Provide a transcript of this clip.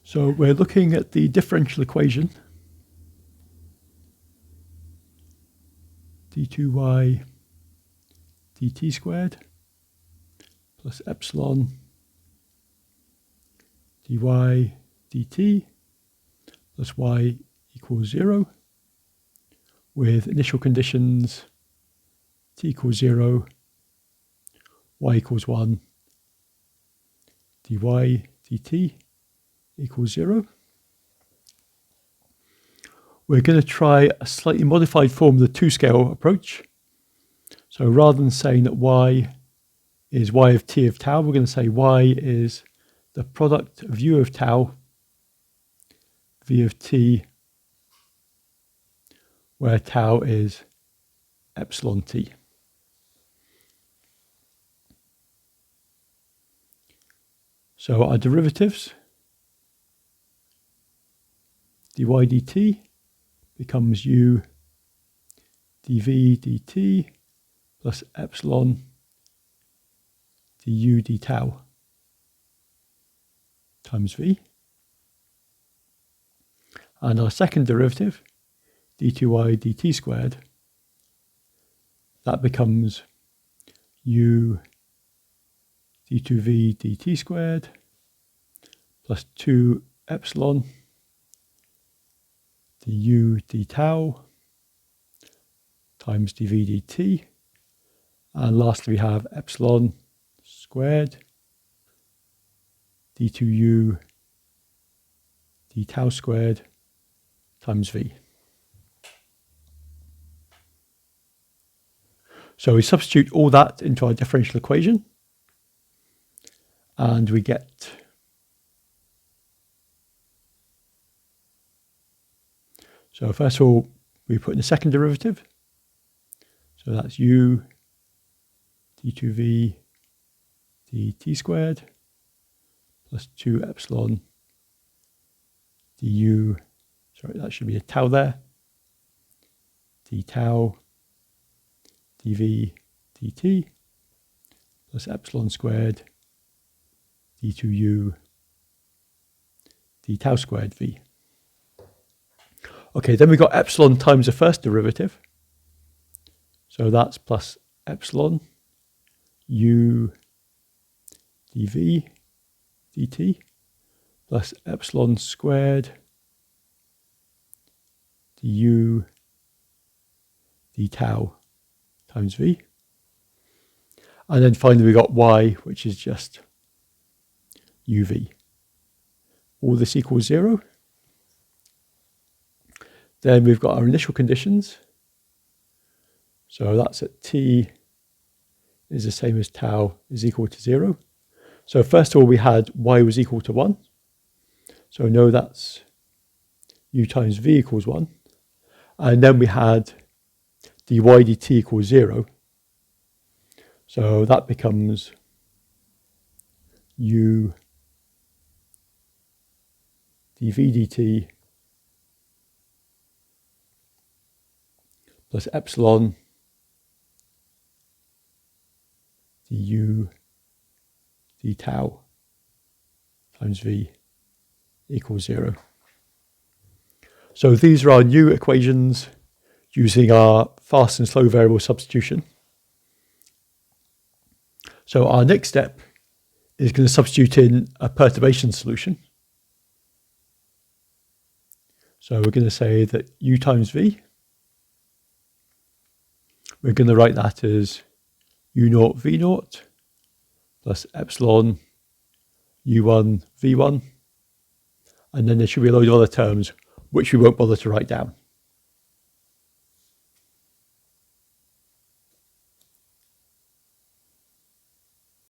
So we're looking at the differential equation d2y dt squared plus epsilon dy dt plus y equals 0 with initial conditions t equals 0, y equals 1, dy dt equals 0. We're going to try a slightly modified form of the two-scale approach. So rather than saying that y is y of t of tau, we're going to say y is the product of u of tau, v of t, where tau is epsilon t. So our derivatives, dy dt becomes u dv dt plus epsilon du d tau times v. And our second derivative, d2y dt squared, that becomes u d2v dt squared plus 2 epsilon du d tau times dv dt. And lastly we have epsilon squared d2u d tau squared times v. So we substitute all that into our differential equation and we get so first of all we put in the second derivative, so that's u d2v dt squared plus 2 epsilon du, sorry that should be a tau there, d tau dv dt plus epsilon squared d2u d tau squared v. Okay, then we've got epsilon times the first derivative. So that's plus epsilon u dv dt plus epsilon squared du d tau times v. And then finally we got y, which is just uv. All this equals 0. Then we've got our initial conditions. So that's at t is the same as tau is equal to 0. So first of all we had y was equal to 1. So we know that's u times v equals 1. And then we had dy dt equals 0. So that becomes u dv dt plus epsilon du d tau times v equals 0. So these are our new equations using our fast and slow variable substitution. So our next step is going to substitute in a perturbation solution. So we're going to say that u times v, we're going to write that as u0 v0 plus epsilon u1 v1, and then there should be a load of other terms which we won't bother to write down.